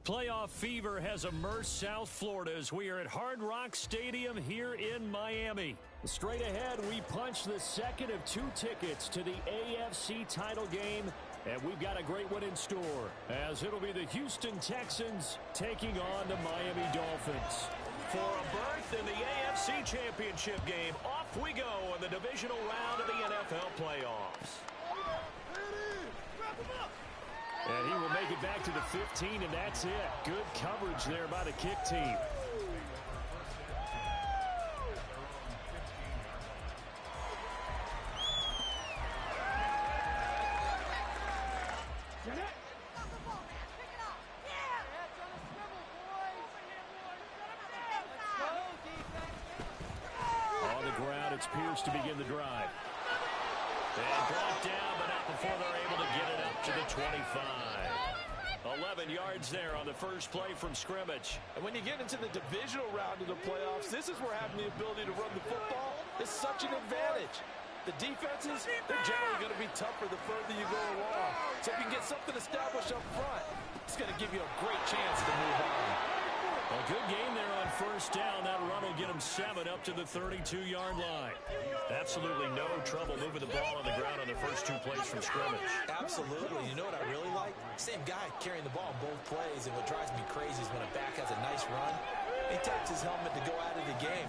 Playoff fever has immersed South Florida as we are at Hard Rock Stadium here in Miami. Straight ahead, we punch the second of 2 tickets to the AFC title game, and we've got a great one in store, as it'll be the Houston Texans taking on the Miami Dolphins. For a berth in the AFC Championship game, off we go in the divisional round of the NFL playoffs. And he will make it back to the 15, and that's it. Good coverage there by the kick team. On the ground, it's Pierce to begin the drive. And brought down, but not before they're able to get it up to the 25. 11 yards there on the first play from scrimmage. And when you get into the divisional round of the playoffs, this is where having the ability to run the football is such an advantage. The defenses, they're generally going to be tougher the further you go along. So if you can get something established up front, it's going to give you a great chance to move on. A good game there on first down. That run will get him 7 up to the 32-yard line. Absolutely no trouble moving the ball on the ground on the first 2 plays from scrimmage. Absolutely. You know what I really like? Same guy carrying the ball on both plays, and what drives me crazy is when a back has a nice run, he taps his helmet to go out of the game.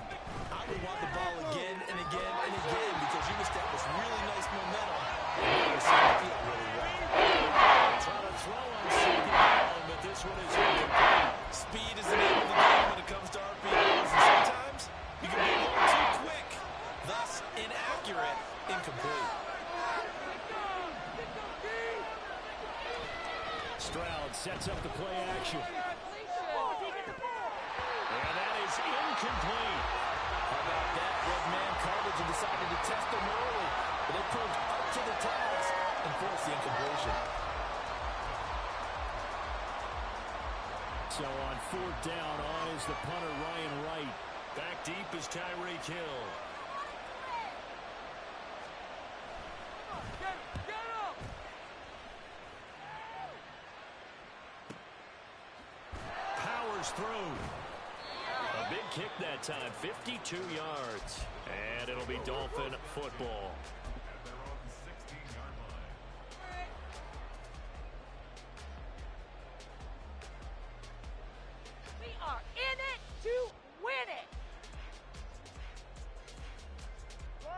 I would want the ball again and again and again because you establish really nice momentum and you see the field really well. Trying to throw on second down, but this one is incomplete. Speed is the name of the game when it comes to RPOs, and sometimes you can be a little too quick, thus inaccurate, incomplete. Stroud sets up the play action. And that is incomplete. How about that? Red man coverage and decided to test them early, but they proved up to the task and forced the incompletion. So on 4th down, on is the punter Ryan Wright. Back deep is Tyreek Hill. Powers through. A big kick that time, 52 yards. And it'll be Dolphin football.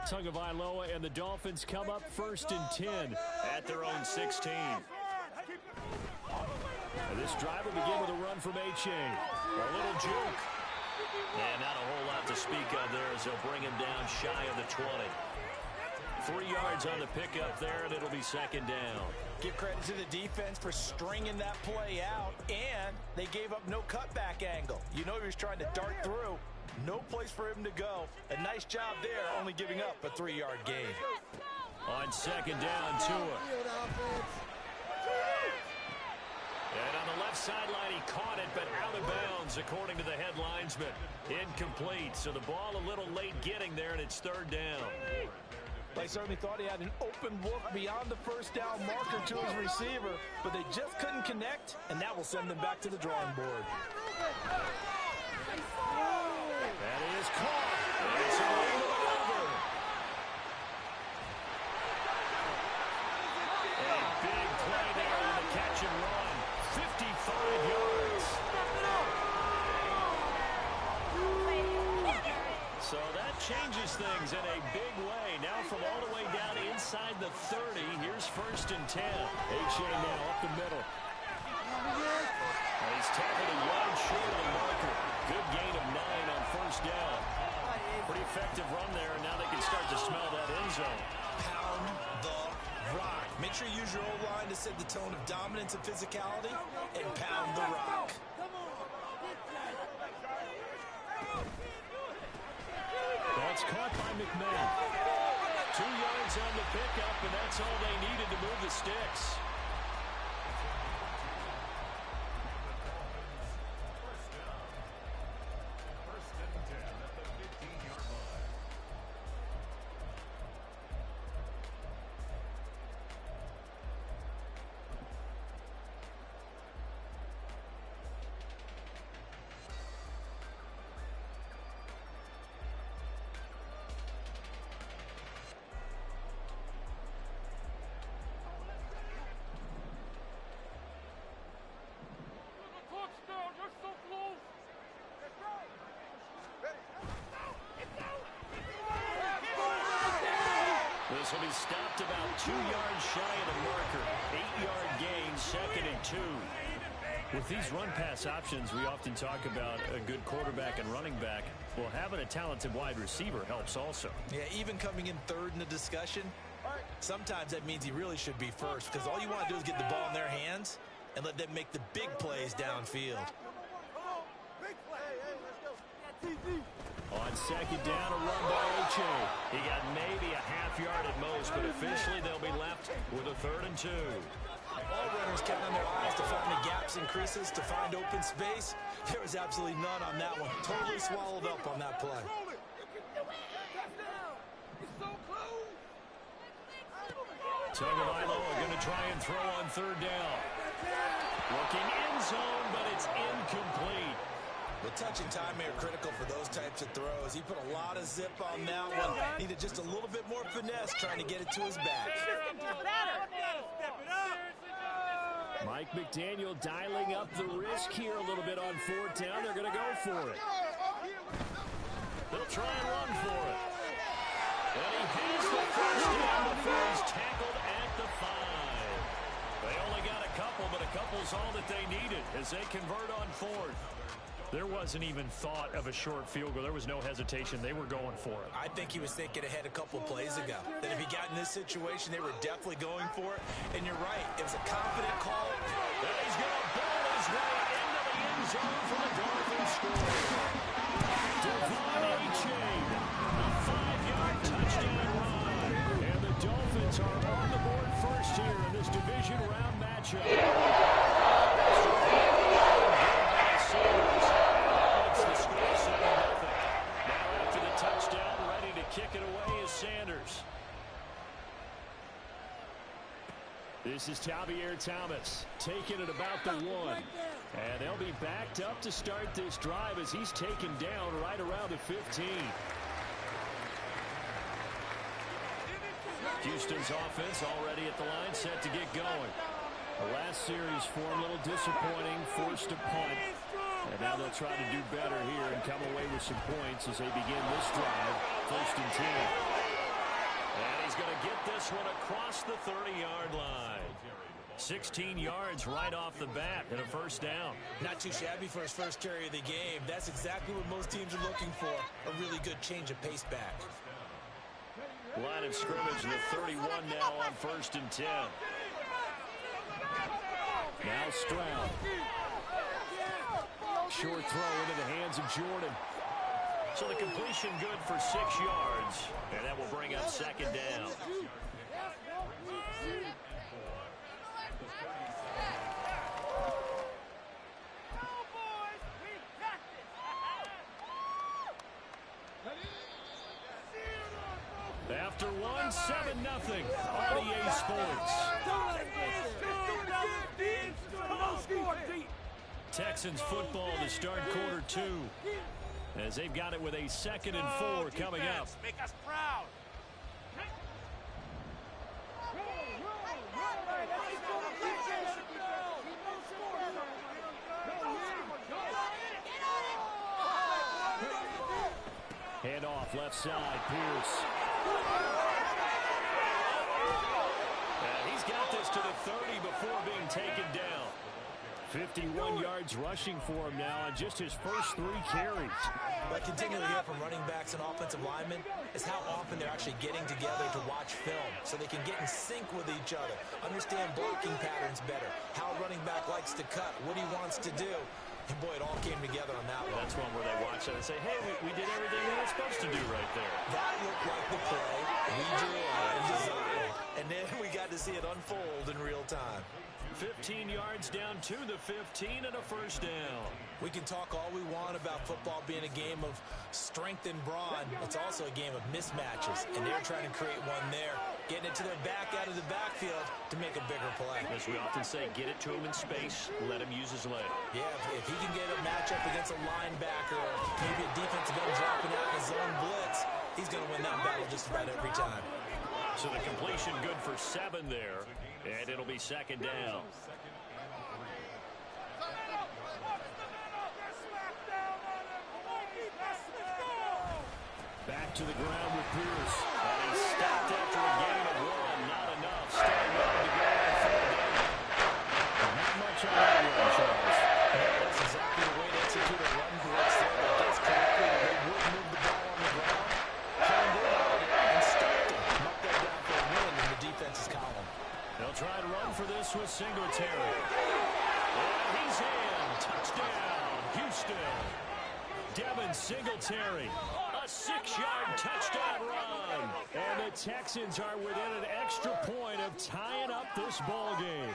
Tagovailoa and the Dolphins come up 1st and 10 at their own 16. And this drive will begin with a run from H.A. A little juke. And not a whole lot to speak of there as they'll bring him down shy of the 20. 3 yards on the pickup there, and it'll be 2nd down. Give credit to the defense for stringing that play out, and they gave up no cutback angle. You know he was trying to dart through. No place for him to go. A nice job there, only giving up a 3-yard gain. On 2nd down, Tua. And on the left sideline, he caught it, but out of bounds, according to the head linesman. Incomplete, so the ball a little late getting there, and it's 3rd down. They certainly thought he had an open look beyond the first down marker to his receiver, but they just couldn't connect, and that will send them back to the drawing board. That is caught. It's over. A big play there on the catch and run. 55 yards. So that changes things in a big way. Now from all the way down inside the 30, here's 1st and 10. H.A. now up the middle. And he's tackled a yard short of the marker. Good gain of 9 on 1st down. Pretty effective run there, and now they can start to smell that end zone. Pound the rock. Make sure you use your O-line to set the tone of dominance and physicality, and pound the rock. That's caught by McMahon. 2 yards on the pickup, and that's all they needed to move the sticks. This will be stopped about 2 yards shy of the marker. 8-yard gain, 2nd and 2. With these run-pass options, we often talk about a good quarterback and running back. Well, having a talented wide receiver helps also. Yeah, even coming in third in the discussion, sometimes that means he really should be first, because all you want to do is get the ball in their hands and let them make the big plays downfield. On 2nd down, a run by Oche. He got maybe a half yard at most, but officially they'll be left with a 3rd and 2. All runners counting on their eyes to find the gaps and creases, to find open space. There was absolutely none on that one. Totally swallowed up on that play. Tagovailoa are going to try and throw on 3rd down. Looking end zone, but it's incomplete. The touch and time are critical for those types of throws. He put a lot of zip on that one. Needed just a little bit more finesse trying to get it to his back. Mike McDaniel dialing up the risk here a little bit on 4th down. They're going to go for it. They'll try and run for it. And he has the 1st down before he's tackled at the 5. They only got a couple, but a couple's all that they needed as they convert on 4th. There wasn't even thought of a short field goal. There was no hesitation. They were going for it. I think he was thinking ahead a couple plays ago. That if he got in this situation, they were definitely going for it. And you're right. It was a confident call. And he's going to ball his way into the end zone for the Dolphins score. Devon A-Chain, a 5-yard touchdown run. And the Dolphins are on the board first here in this division round matchup. Kick it away is Sanders. This is Javier Thomas taking it about the 1. And they'll be backed up to start this drive as he's taken down right around the 15. Houston's offense already at the line, set to get going. The last series form a little disappointing, forced a punt. And now they'll try to do better here and come away with some points as they begin this drive. 1st and 10. And he's going to get this one across the 30-yard line. 16 yards right off the bat and a 1st down. Not too shabby for his first carry of the game. That's exactly what most teams are looking for. A really good change of pace back. Line of scrimmage, the 31 now on 1st and 10. Now Stroud. Short throw into the hands of Jordan. So the completion good for 6 yards. And that will bring up 2nd down. After 1, 7-0. RDA Sports. Texans football to start quarter 2. As they've got it with a 2nd and 4 coming up. Make us proud. Hand off left side, Pierce. And he's got this to the 30 before being taken down. 51 yards rushing for him now on just his first 3 carries. What I continually hear from running backs and offensive linemen is how often they're actually getting together to watch film so they can get in sync with each other, understand blocking patterns better, how a running back likes to cut, what he wants to do. And boy, it all came together on that one. That's one where they watch it and say, hey, we did everything we were supposed to do right there. That looked like the play we drew and designed. And then we got to see it unfold in real time. 15 yards down to the 15 and a 1st down. We can talk all we want about football being a game of strength and brawn. It's also a game of mismatches, and they're trying to create one there, getting it to their back out of the backfield to make a bigger play. As we often say, get it to him in space, let him use his leg. Yeah, if he can get a matchup against a linebacker or maybe a defensive end dropping out in his zone blitz, he's going to win that battle just about every time. So the completion good for 7 there, and it'll be 2nd down. Back to the ground with Pierce. And he's stopped after a gain of 1. Not enough. Still willing to go on third down. Not much on that one, Charles. Yeah, that's exactly the way to execute a run blitz there. They guessed correctly that they would move the ball on the ground. Honed in on it and stopped him. Knocked that down for a win in the defense's column. They'll try to run for this with Singletary. And he's in. Touchdown, Houston. Devin Singletary. A 6-yard touchdown run. And the Texans are within an extra point of tying up this ball game.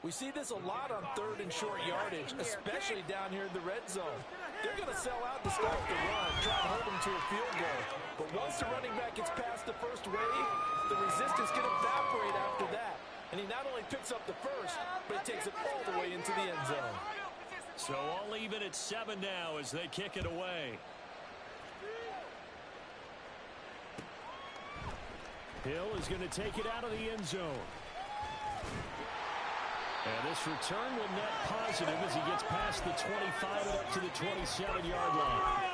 We see this a lot on third and short yardage, especially down here in the red zone. They're going to sell out to start the run, try and hold them to a field goal. But once the running back gets past the first wave, the resistance can evaporate after that. And he not only picks up the first, but he takes it all the way into the end zone. So all even at 7 now as they kick it away. Hill is going to take it out of the end zone. And this return will net positive as he gets past the 25 and up to the 27-yard line.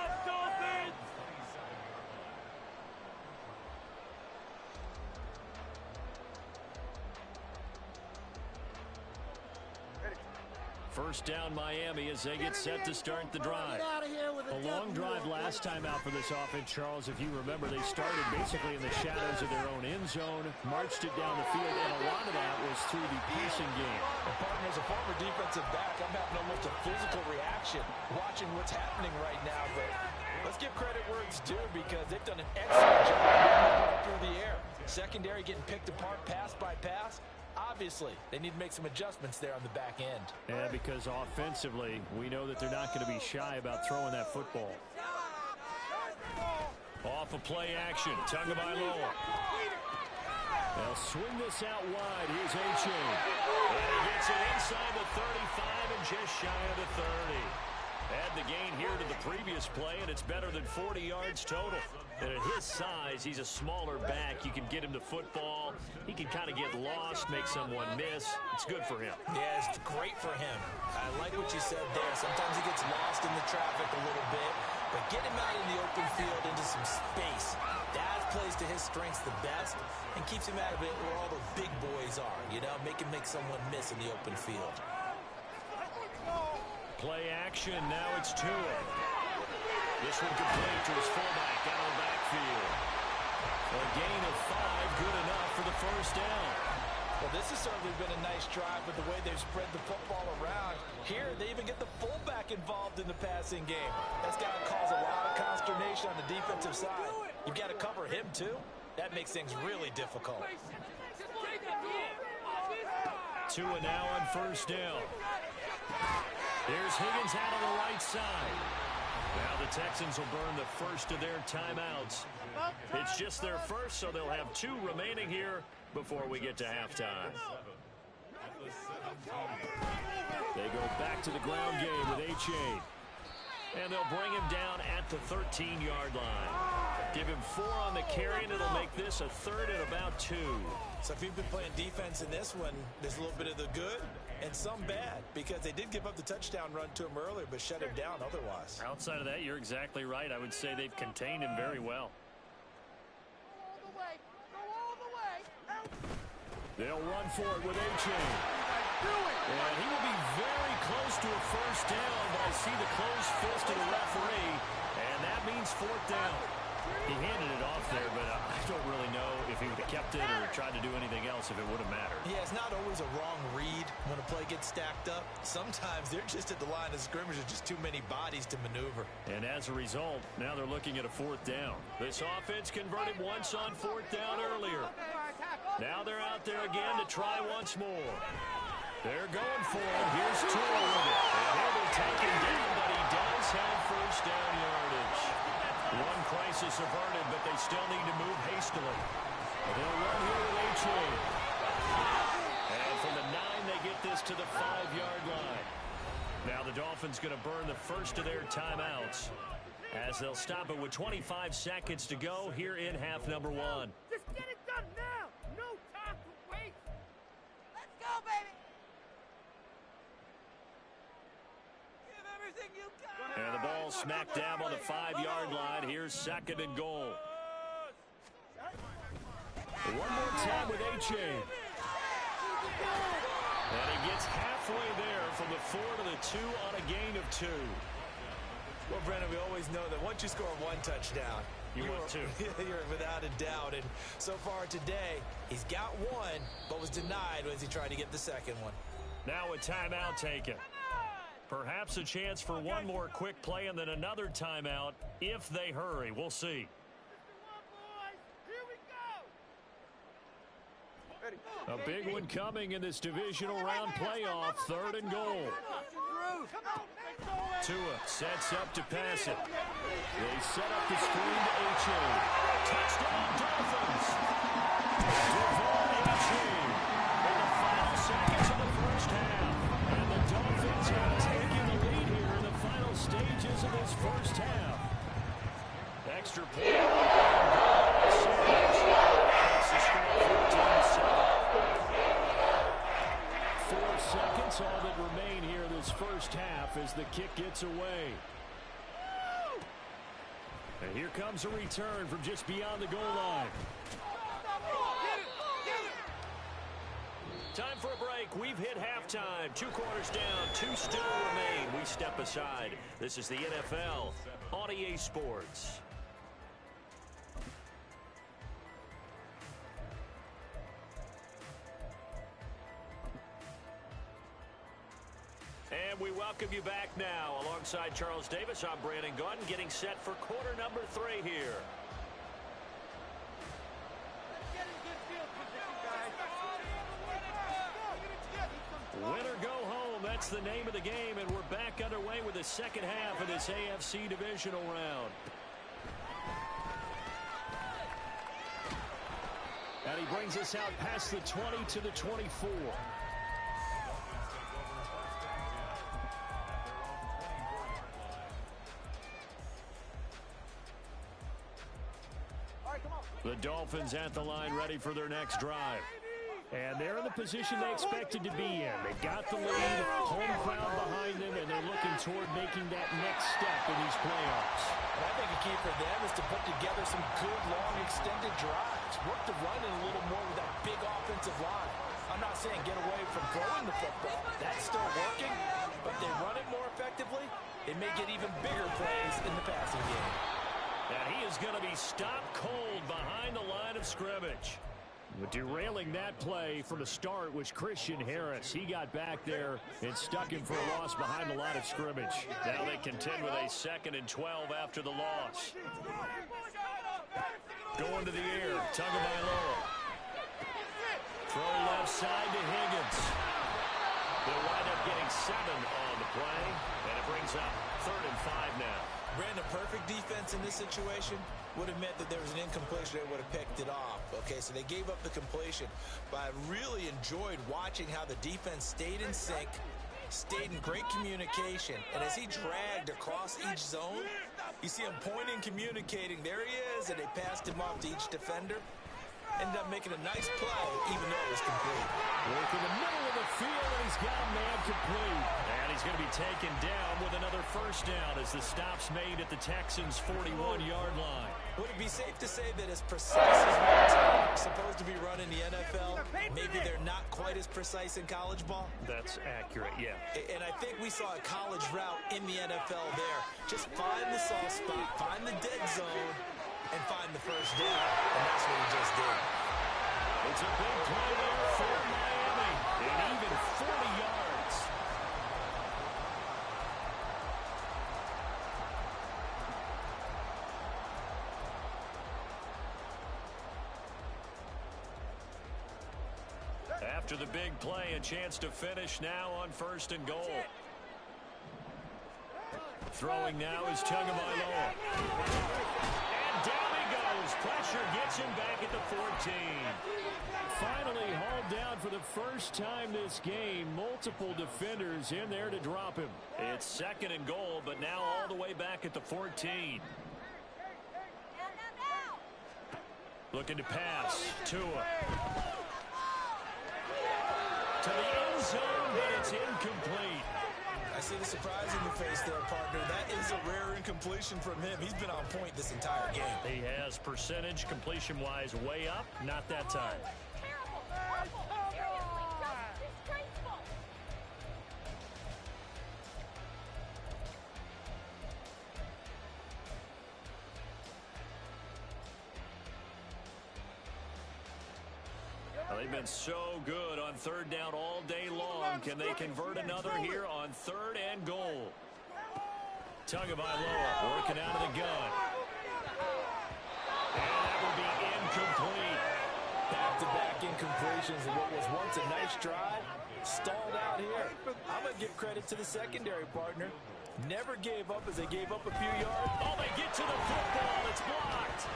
First down Miami as they get set to start the drive. A long drive last time out for this offense, Charles. If you remember, they started basically in the shadows of their own end zone, marched it down the field, and a lot of that was through the passing game. Well, partner, as a former defensive back, I'm having almost a physical reaction watching what's happening right now. But let's give credit where it's due because they've done an excellent job through the air. Secondary getting picked apart pass by pass. Obviously, they need to make some adjustments there on the back end. Yeah, because offensively, we know that they're not going to be shy about throwing that football. Off a play action, Tagovailoa. They'll swing this out wide. Here's A-Chain. And he gets it inside the 35 and just shy of the 30. Add the gain here to the previous play, and it's better than 40 yards total. And at his size, he's a smaller back. You can get him to football. He can kind of get lost, make someone miss. It's good for him. Yeah, it's great for him. I like what you said there. Sometimes he gets lost in the traffic a little bit, but get him out in the open field into some space. That plays to his strengths the best and keeps him out of it where all the big boys are, you know, make someone miss in the open field. Play action, now it's Tua. This one complete to his fullback out of the backfield. A gain of 5, good enough for the first down. Well, this has certainly been a nice drive with the way they've spread the football around. Here, they even get the fullback involved in the passing game. That's got to cause a lot of consternation on the defensive side. You've got to cover him, too. That makes things really difficult. Tua now on first down. Here's Higgins out on the right side. Now the Texans will burn the first of their timeouts. It's just their first, so they'll have 2 remaining here before we get to halftime. They go back to the ground game with A-Chain. And they'll bring him down at the 13-yard line. Give him 4 on the carry, and it'll make this a third and about 2. So if you've been playing defense in this one, there's a little bit of the good and some bad, because they did give up the touchdown run to him earlier, but shut him down otherwise. Outside of that, you're exactly right. I would say they've contained him very well. They'll run for it with A-Chain. And he will be very close to a first down, but I see the closed fist of the referee, and that means 4th down. He handed it off there, but I don't really know if he would have kept it or tried to do anything else if it would have mattered. Yeah, it's not always a wrong read when a play gets stacked up. Sometimes they're just at the line of scrimmage with just too many bodies to maneuver. And as a result, now they're looking at a 4th down. This offense converted once on 4th down earlier. Now they're out there again to try once more. They're going for it. Here's Tua with it. And he'll be taken down, but he does have first down yardage. One crisis averted, but they still need to move hastily. They'll run here with A-Chain. And from the 9, they get this to the 5-yard line. Now the Dolphins going to burn the first of their timeouts as they'll stop it with 25 seconds to go here in half number 1. Just get it done now. No time to wait. Let's go, baby. Give everything And the ball smack dab on the 5-yard line. Here's 2nd and goal. One more time with A-Chain. And he gets halfway there from the 4 to the 2 on a gain of 2. Well, Brennan, we always know that once you score one touchdown, you're without a doubt. And so far today, he's got one, but was denied as he tried to get the second one. Now a timeout taken. Perhaps a chance for one more quick play and then another timeout if they hurry. We'll see. A big one coming in this divisional round playoff. 3rd and goal. Tua sets up to pass it. They set up the screen to A-Chain. Touchdown Dolphins. Devon A-Chain in the final seconds of the first half. And the Dolphins are taking the lead here in the final stages of this first half. Extra point. Makes the score 14-7. 4 seconds, all that remain here this first half as the kick gets away. And here comes a return from just beyond the goal line. Time for a break. We've hit halftime. 2 quarters down, 2 still remain. We step aside. This is the NFL on EA Sports. And we welcome you back now. Alongside Charles Davis, I'm Brandon Gaudin, getting set for quarter number 3 here. Win or go home, that's the name of the game, and we're back underway with the second half of this AFC Divisional round. And he brings us out past the 20 to the 24. The Dolphins at the line ready for their next drive. And they're in the position they expected to be in. They've got the lead, home crowd behind them, and they're looking toward making that next step in these playoffs. And I think a key for them is to put together some good, long, extended drives. Work the run in a little more with that big offensive line. I'm not saying get away from throwing the football. That's still working, but they run it more effectively. They may get even bigger plays in the passing game. And he is going to be stopped cold behind the line of scrimmage. But derailing that play from the start was Christian Harris. He got back there and stuck him for a loss behind the line of scrimmage. Now they contend with a 2nd and 12 after the loss. Going to the air, Tagovailoa. Throw left side to Higgins. They'll wind up getting 7 on the play, and it brings up 3rd and 5 now. Brandon, perfect defense in this situation would have meant that there was an incompletion. They would have picked it off. Okay, so they gave up the completion. But I really enjoyed watching how the defense stayed in sync, stayed in great communication. And as he dragged across each zone, you see him pointing, communicating. There he is, and they passed him off to each defender. Ended up making a nice play, even though it was complete. Work in the middle of the field, and he's got a man complete. And he's going to be taken down with another first down as the stop's made at the Texans' 41-yard line. Would it be safe to say that as precise as what's supposed to be run in the NFL, maybe they're not quite as precise in college ball? That's accurate, yeah. And I think we saw a college route in the NFL there. Just find the soft spot, find the dead zone, and find the first down. And that's what he just did. It's a big play there for Miami. And even 40 yards. After the big play, a chance to finish now on 1st and goal. Throwing now is Tagovailoa. And down he goes. Pressure gets him back at the 14. Finally hauled down for the first time this game. Multiple defenders in there to drop him. It's 2nd and goal, but now all the way back at the 14. Looking to pass. Tua. To the end zone, but it's incomplete. I see the surprise in your face there, partner. That is a rare incompletion from him. He's been on point this entire game. He has percentage completion-wise way up. Not that time. Well, they've been so good on third down all day long. Can they convert another here on third and goal? Tagovailoa working out of the gun. And that will be incomplete. Back-to-back incompletions of what was once a nice drive. Stalled out here. I'm going to give credit to the secondary partner. Never gave up as they gave up a few yards. Oh, they get to the football. It's blocked.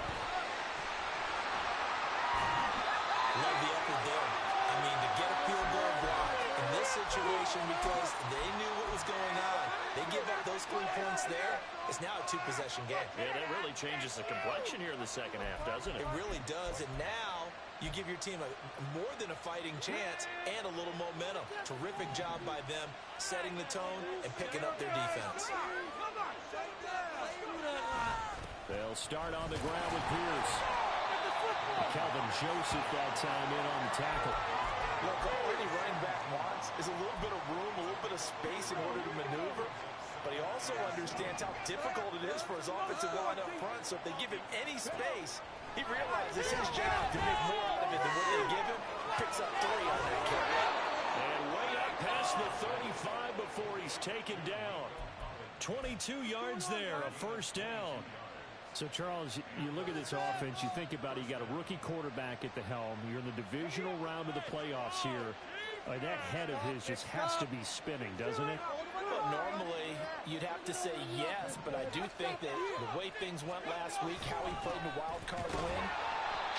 Love the effort there. I mean, to get a field goal block in this situation because they knew what was going on. They give up those 3 points there. It's now a 2-possession game. Yeah, that really changes the complexion here in the second half, doesn't it? It really does. And now you give your team more than a fighting chance and a little momentum. Terrific job by them setting the tone and picking up their defense. They'll start on the ground with Pierce. Calvin Joseph that time in on the tackle. Look, all any running back wants is a little bit of room, a little bit of space in order to maneuver. But he also understands how difficult it is for his offensive line up front. So if they give him any space, he realizes it's his job to make more out of it than what they give him. Picks up 3 on that carry. And way up past the 35 before he's taken down. 22 yards there, a first down. So, Charles, you look at this offense, you think about it, you got a rookie quarterback at the helm. You're in the divisional round of the playoffs here. That head of his just has to be spinning, doesn't it? Well, normally, you'd have to say yes, but I do think that the way things went last week, how he played in the wild card win,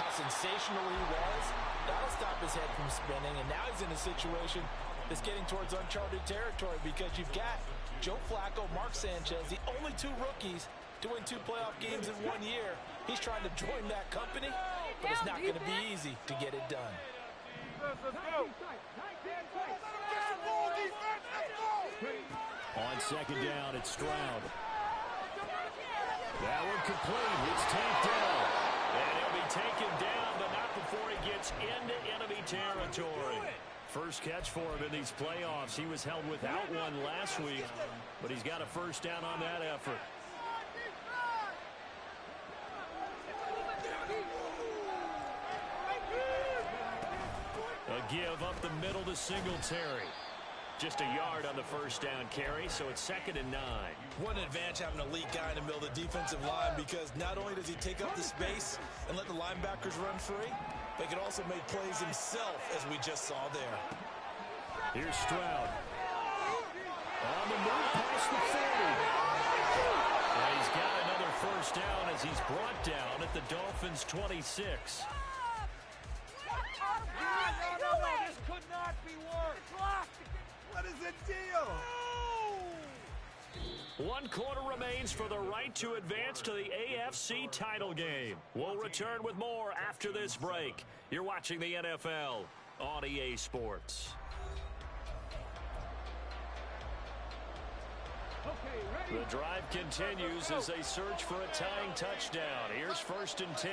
how sensational he was, that'll stop his head from spinning. And now he's in a situation that's getting towards uncharted territory because you've got Joe Flacco, Mark Sanchez, the only 2 rookies doing 2 playoff games in 1 year. He's trying to join that company, but it's not going to be easy to get it done. On second down, it's Stroud. That one complete. It's tapped down. And he'll be taken down, but not before he gets into enemy territory. First catch for him in these playoffs. He was held without one last week, but he's got a first down on that effort. A give up the middle to Singletary. Just a yard on the first down carry, so it's 2nd and 9. What an advantage having an elite guy in the middle of the defensive line because not only does he take up the space and let the linebackers run free, but he can also make plays himself, as we just saw there. Here's Stroud. On the move past the 40. And he's got another first down as he's brought down at the Dolphins' 26. This could not be worse. What is the deal? 1 quarter remains for the right to advance to the AFC title game. We'll return with more after this break. You're watching the NFL on EA Sports. The drive continues as they search for a tying touchdown. Here's 1st and 10.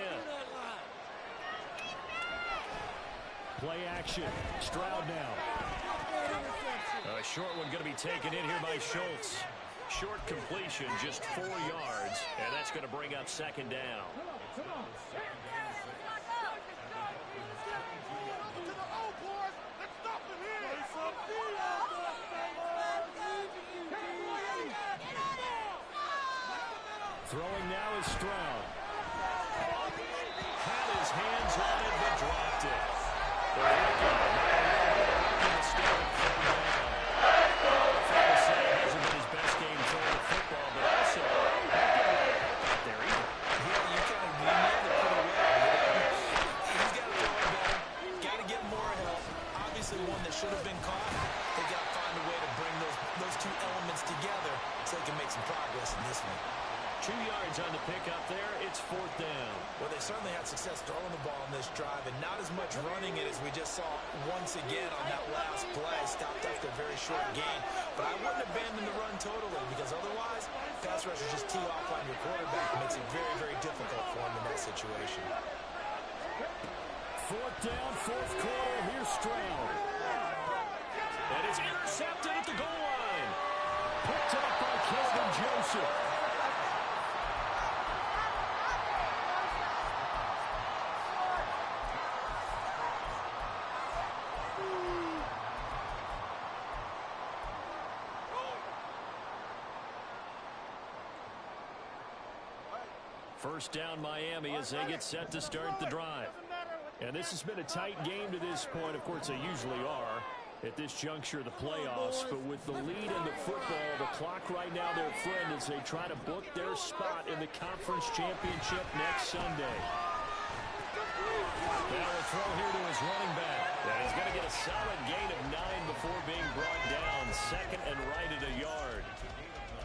Play action. Stroud now. A short one going to be taken in here by Schultz. Short completion, just 4 yards, and that's going to bring up 2nd down. Throwing now is Stroud. Had his hands on it, but dropped it. Hasn't been his best game throwing the football, but also not there either. Yeah, you kind of nailed it pretty well. He's got to throw it better. Got to get more help. Obviously one that should have been caught. They got to find a way to bring those 2 elements together so they can make some progress in this one. 2 yards on the pickup there, certainly had success throwing the ball on this drive and not as much running it as we just saw once again on that last play. Stopped after a very short gain. But I wouldn't abandon the run totally because otherwise, pass rushers just tee off on your quarterback. It makes it very, very difficult for him in that situation. Fourth down, fourth quarter. Here's Stroud. And it's intercepted at the goal line. Picked up by Kevin Joseph. First down Miami as they get set to start the drive. And this has been a tight game to this point. Of course, they usually are at this juncture of the playoffs. But with the lead in the football, the clock right now their friend as they try to book their spot in the conference championship next Sunday. Now a throw here to his running back. And he's going to get a solid gain of 9 before being brought down. Second and right at a yard.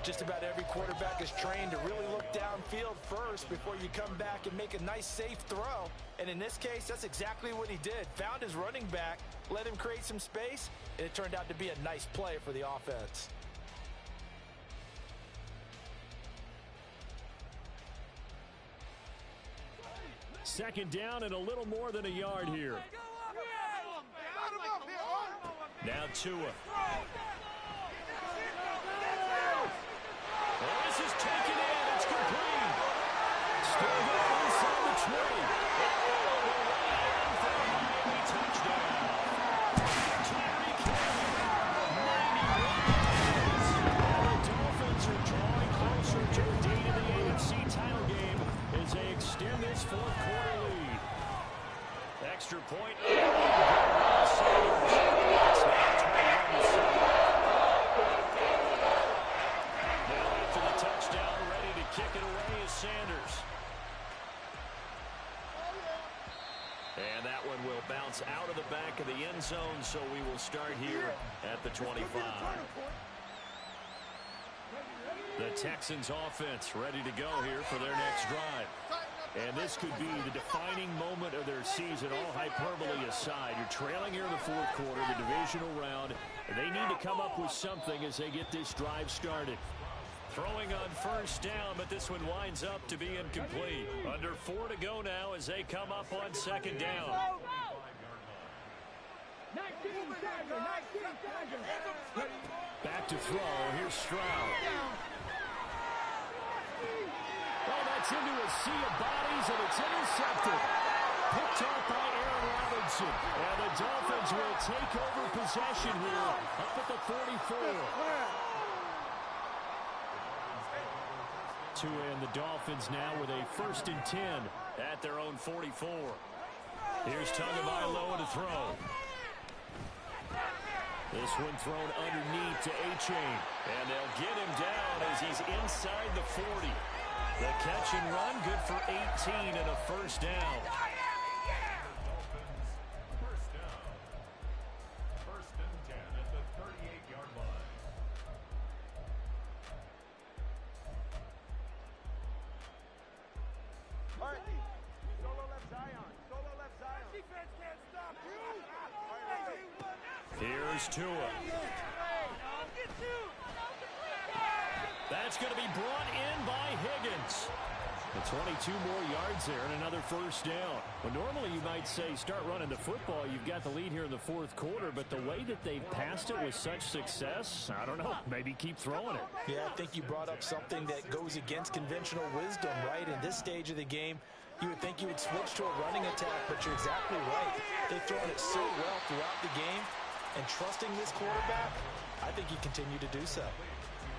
Just about every quarterback is trained to really look downfield first before you come back and make a nice, safe throw. And in this case, that's exactly what he did. Found his running back, let him create some space, and it turned out to be a nice play for the offense. Second down and a little more than a yard here. Now Tua. This is taken in. It's complete. Still going inside the 20. For a Miami touchdown. Tyreek Hill, 91 yards. The Dolphins are drawing closer to a date in the AFC title game as they extend this fourth quarter lead. Extra point. Kick it away is Sanders. And that one will bounce out of the back of the end zone, so we will start here at the 25. The Texans offense ready to go here for their next drive. And this could be the defining moment of their season, all hyperbole aside. You're trailing here in the fourth quarter, the divisional round. And they need to come up with something as they get this drive started. Throwing on first down, but this one winds up to be incomplete. Under 4 to go now as they come up on second down. Back to throw. Here's Stroud. Oh, that's into a sea of bodies, and it's intercepted. Picked off by Aaron Robinson. And the Dolphins will take over possession here up at the 44. Tua and the Dolphins now with a 1st and 10 at their own 44. Here's Tagovailoa to throw. This one thrown underneath to A-Chain. And they'll get him down as he's inside the 40. The catch and run good for 18 and a first down. Here's Tua. That's going to be brought in by Higgins. And 22 more yards there and another first down. Well, normally you might say start running the football. You've got the lead here in the fourth quarter, but the way that they've passed it with such success, I don't know, maybe keep throwing it. Yeah, I think you brought up something that goes against conventional wisdom, right? In this stage of the game, you would think you would switch to a running attack, but you're exactly right. They've thrown it so well throughout the game, and trusting this quarterback, I think you continue to do so.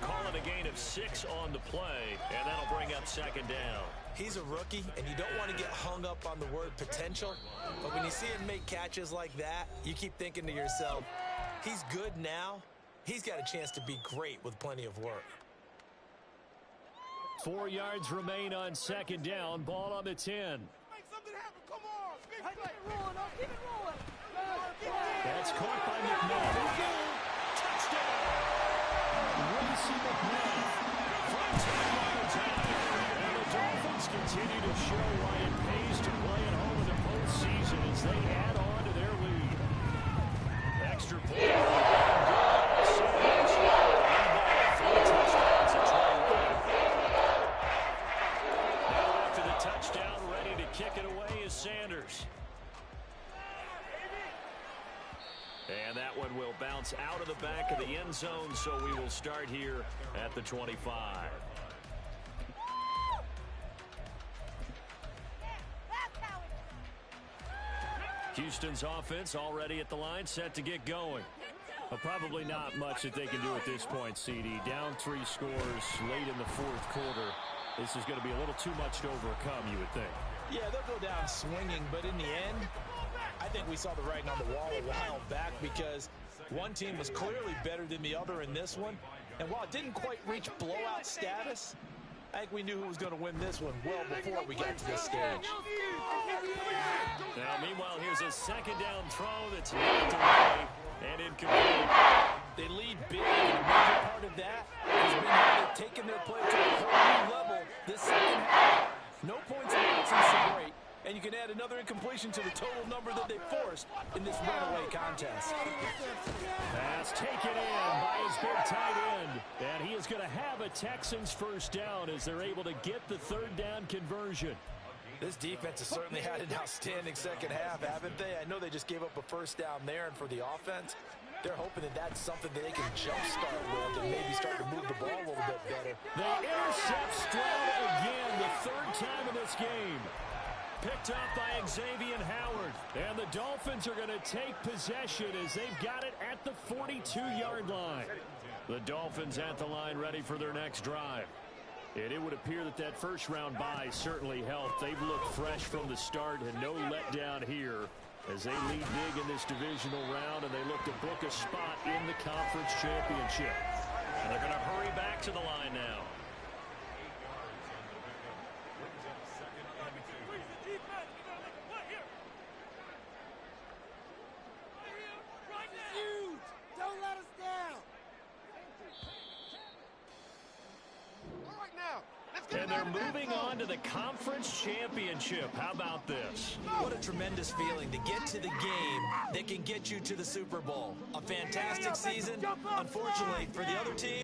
Calling a gain of 6 on the play, and that'll bring up second down. He's a rookie, and you don't want to get hung up on the word potential, but when you see him make catches like that, you keep thinking to yourself, he's good now. He's got a chance to be great with plenty of work. 4 yards remain on second down. Ball on the 10. Make something happen. Come on. Big play. Keep it rolling. That's caught by McMahon. Touchdown. Racey McMahon from 10 yards out. And the Dolphins continue to show why it pays kick it away is Sanders. And that one will bounce out of the back of the end zone, so we will start here at the 25. Houston's offense already at the line, set to get going. Well, probably not much that they can do at this point, CD. Down 3 scores late in the fourth quarter. This is going to be a little too much to overcome, you would think. Yeah, they'll go down swinging, but in the end, I think we saw the writing on the wall a while back because one team was clearly better than the other in this one. And while it didn't quite reach blowout status, I think we knew who was going to win this one well before we got to this stage. Now, meanwhile, here's a second down throw that's knocked away and incomplete. They lead big, and a major part of that has been how they've taken their play to a whole new level this second half. No points allowed since the break, and you can add another incompletion to the total number that they forced in this runaway contest. Pass taken in by his big tight end, and he is going to have a Texans first down as they're able to get the third down conversion. This defense has certainly had an outstanding second half, haven't they? I know they just gave up a first down there, and for the offense, they're hoping that that's something that they can jumpstart with and maybe start to move the ball a little bit better. They intercept Stroud again, the third time in this game. Picked up by Xavier Howard. And the Dolphins are going to take possession as they've got it at the 42-yard line. The Dolphins at the line ready for their next drive. And it would appear that that first-round bye certainly helped. They've looked fresh from the start and no letdown here as they lead big in this divisional round, and they look to book a spot in the conference championship. And they're going to hurry back to the line now. Don't let us down. All right, now. And they're moving on to the conference championship. How about this? What a tremendous feeling to get to the game that can get you to the Super Bowl. A fantastic season. Unfortunately, for the other team,